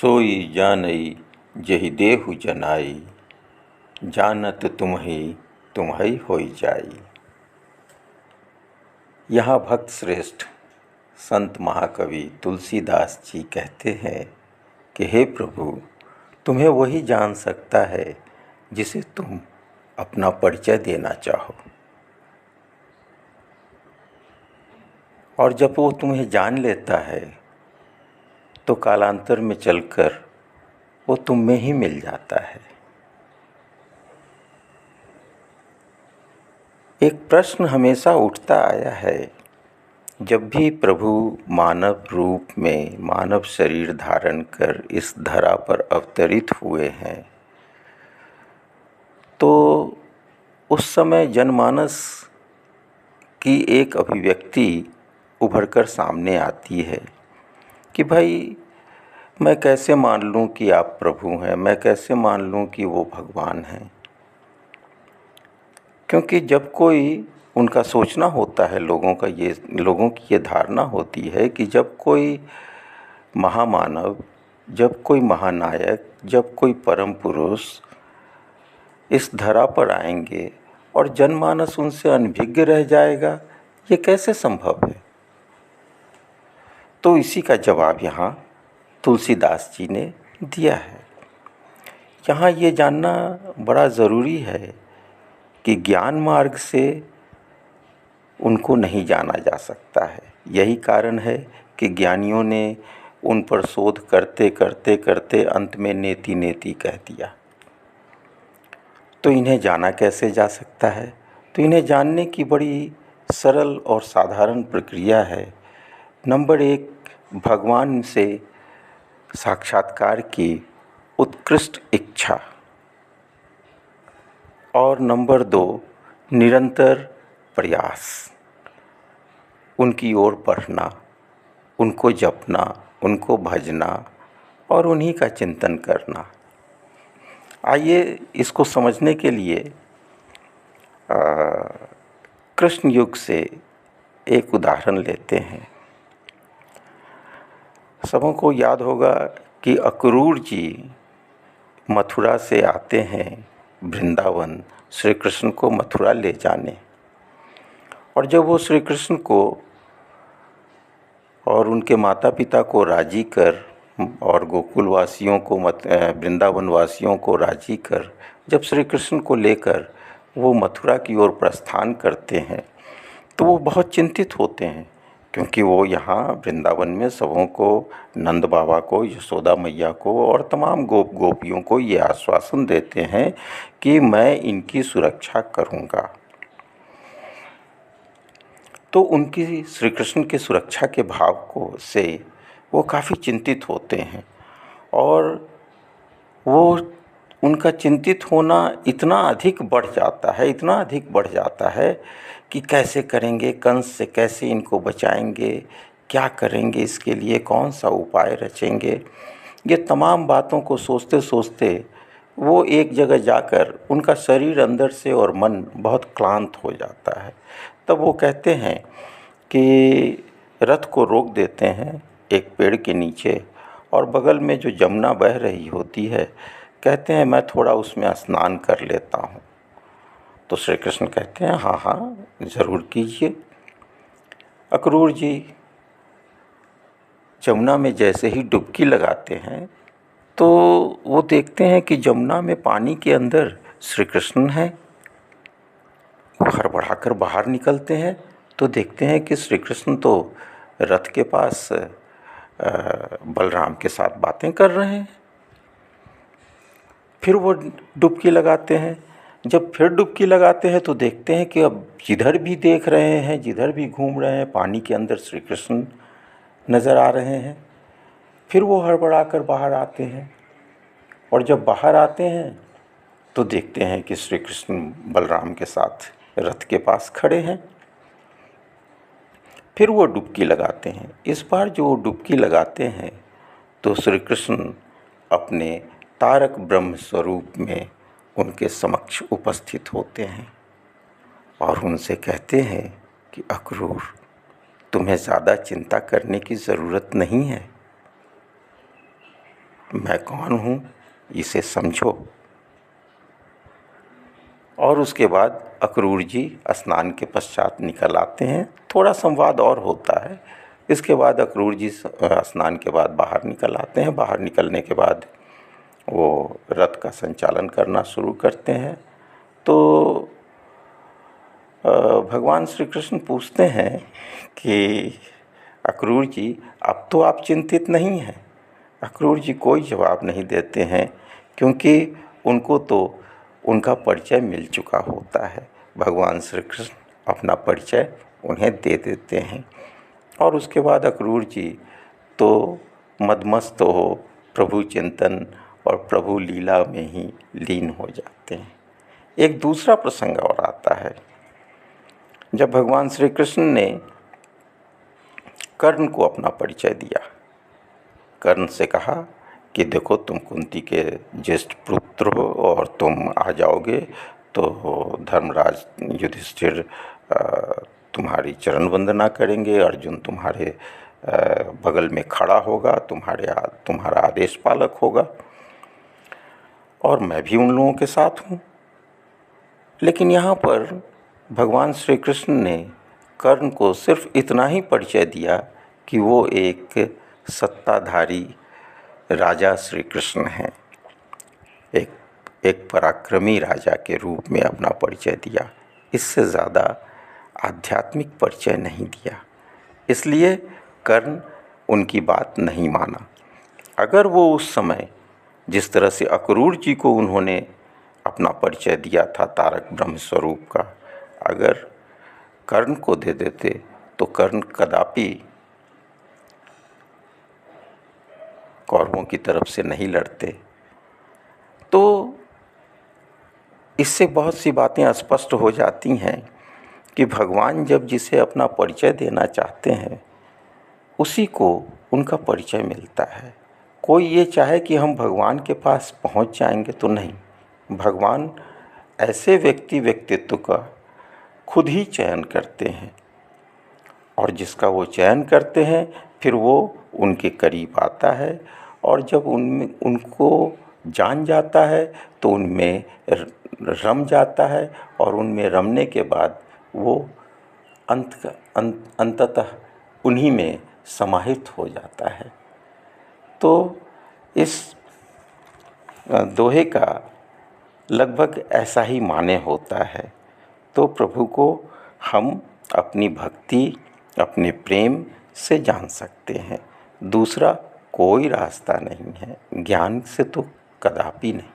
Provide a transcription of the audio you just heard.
सोई जानई जहि देहु जनाई, जानत तुम्हई होई जाई। यहाँ भक्त श्रेष्ठ संत महाकवि तुलसीदास जी कहते हैं कि हे प्रभु, तुम्हें वही जान सकता है जिसे तुम अपना परिचय देना चाहो, और जब वो तुम्हें जान लेता है तो कालांतर में चलकर वो तुम में ही मिल जाता है। एक प्रश्न हमेशा उठता आया है, जब भी प्रभु मानव रूप में मानव शरीर धारण कर इस धरा पर अवतरित हुए हैं, तो उस समय जनमानस की एक अभिव्यक्ति उभरकर सामने आती है कि भाई, मैं कैसे मान लूँ कि आप प्रभु हैं, मैं कैसे मान लूँ कि वो भगवान हैं। क्योंकि जब कोई उनका सोचना होता है, लोगों की ये धारणा होती है कि जब कोई महामानव, जब कोई महानायक, जब कोई परम पुरुष इस धरा पर आएंगे और जनमानस उनसे अनभिज्ञ रह जाएगा, ये कैसे संभव है। तो इसी का जवाब यहाँ तुलसीदास जी ने दिया है। यहाँ ये जानना बड़ा ज़रूरी है कि ज्ञान मार्ग से उनको नहीं जाना जा सकता है। यही कारण है कि ज्ञानियों ने उन पर शोध करते करते करते अंत में नेति नेति कह दिया। तो इन्हें जाना कैसे जा सकता है? तो इन्हें जानने की बड़ी सरल और साधारण प्रक्रिया है। नंबर 1, भगवान से साक्षात्कार की उत्कृष्ट इच्छा, और नंबर 2, निरंतर प्रयास, उनकी ओर बढ़ना, उनको जपना, उनको भजना और उन्हीं का चिंतन करना। आइए इसको समझने के लिए कृष्ण युग से एक उदाहरण लेते हैं। सबों को याद होगा कि अक्रूर जी मथुरा से आते हैं वृंदावन श्री कृष्ण को मथुरा ले जाने, और जब वो श्री कृष्ण को और उनके माता पिता को राजी कर और गोकुल वासियों को वृंदावन वासियों को राजी कर जब श्री कृष्ण को लेकर वो मथुरा की ओर प्रस्थान करते हैं, तो वो बहुत चिंतित होते हैं, क्योंकि वो यहाँ वृंदावन में सबों को, नंद बाबा को, यशोदा मैया को और तमाम गोपियों को ये आश्वासन देते हैं कि मैं इनकी सुरक्षा करूँगा। तो उनकी श्री कृष्ण के सुरक्षा के भाव से वो काफ़ी चिंतित होते हैं, और वो उनका चिंतित होना इतना अधिक बढ़ जाता है कि कैसे करेंगे, कंस से कैसे इनको बचाएंगे, क्या करेंगे, इसके लिए कौन सा उपाय रचेंगे। ये तमाम बातों को सोचते सोचते वो एक जगह जाकर उनका शरीर अंदर से और मन बहुत क्लांत हो जाता है। तब वो कहते हैं कि रथ को रोक देते हैं एक पेड़ के नीचे, और बगल में जो जमुना बह रही होती है, कहते हैं मैं थोड़ा उसमें स्नान कर लेता हूँ। तो श्री कृष्ण कहते हैं हाँ हाँ ज़रूर कीजिए। अक्रूर जी जमुना में जैसे ही डुबकी लगाते हैं, तो वो देखते हैं कि जमुना में पानी के अंदर श्री कृष्ण हैं। वो हड़बड़ाकर बाहर निकलते हैं तो देखते हैं कि श्री कृष्ण तो रथ के पास बलराम के साथ बातें कर रहे हैं। फिर वो डुबकी लगाते हैं। जब फिर डुबकी लगाते हैं तो देखते हैं कि अब जिधर भी देख रहे हैं, जिधर भी घूम रहे हैं, पानी के अंदर श्री कृष्ण नज़र आ रहे हैं। फिर वो हड़बड़ाकर बाहर आते हैं, और जब बाहर आते हैं तो देखते हैं कि श्री कृष्ण बलराम के साथ रथ के पास खड़े हैं। फिर वो डुबकी लगाते हैं। इस बार जो वो डुबकी लगाते हैं तो श्री कृष्ण अपने तारक ब्रह्म स्वरूप में उनके समक्ष उपस्थित होते हैं, और उनसे कहते हैं कि अक्रूर, तुम्हें ज़्यादा चिंता करने की ज़रूरत नहीं है। मैं कौन हूँ, इसे समझो। और उसके बाद अक्रूर जी स्नान के पश्चात निकल आते हैं। थोड़ा संवाद और होता है। इसके बाद अक्रूर जी स्नान के बाद बाहर निकल आते हैं। बाहर निकलने के बाद वो रथ का संचालन करना शुरू करते हैं। तो भगवान श्री कृष्ण पूछते हैं कि अक्रूर जी, अब तो आप चिंतित नहीं हैं। अक्रूर जी कोई जवाब नहीं देते हैं, क्योंकि उनको तो उनका परिचय मिल चुका होता है। भगवान श्री कृष्ण अपना परिचय उन्हें दे देते हैं और उसके बाद अक्रूर जी तो मदमस्त हो प्रभु चिंतन और प्रभु लीला में ही लीन हो जाते हैं। एक दूसरा प्रसंग और आता है, जब भगवान श्री कृष्ण ने कर्ण को अपना परिचय दिया। कर्ण से कहा कि देखो, तुम कुंती के ज्येष्ठ पुत्र हो और तुम आ जाओगे तो धर्मराज युधिष्ठिर तुम्हारी चरण वंदना करेंगे। अर्जुन तुम्हारे बगल में खड़ा होगा, तुम्हारा आदेश पालक होगा, और मैं भी उन लोगों के साथ हूँ। लेकिन यहाँ पर भगवान श्री कृष्ण ने कर्ण को सिर्फ इतना ही परिचय दिया कि वो एक सत्ताधारी राजा श्री कृष्ण हैं। एक पराक्रमी राजा के रूप में अपना परिचय दिया। इससे ज़्यादा आध्यात्मिक परिचय नहीं दिया। इसलिए कर्ण उनकी बात नहीं माना। अगर वो उस समय जिस तरह से अक्रूर जी को उन्होंने अपना परिचय दिया था तारक ब्रह्म स्वरूप का, अगर कर्ण को दे देते तो कर्ण कदापि कौरवों की तरफ से नहीं लड़ते। तो इससे बहुत सी बातें स्पष्ट हो जाती हैं कि भगवान जब जिसे अपना परिचय देना चाहते हैं उसी को उनका परिचय मिलता है। कोई ये चाहे कि हम भगवान के पास पहुंच जाएंगे तो नहीं। भगवान ऐसे व्यक्तित्व का खुद ही चयन करते हैं, और जिसका वो चयन करते हैं फिर वो उनके करीब आता है, और जब उनको जान जाता है तो उनमें रम जाता है, और उनमें रमने के बाद वो अंततः उन्हीं में समाहित हो जाता है। तो इस दोहे का लगभग ऐसा ही माने होता है। तो प्रभु को हम अपनी भक्ति, अपने प्रेम से जान सकते हैं। दूसरा कोई रास्ता नहीं है, ज्ञान से तो कदापि नहीं।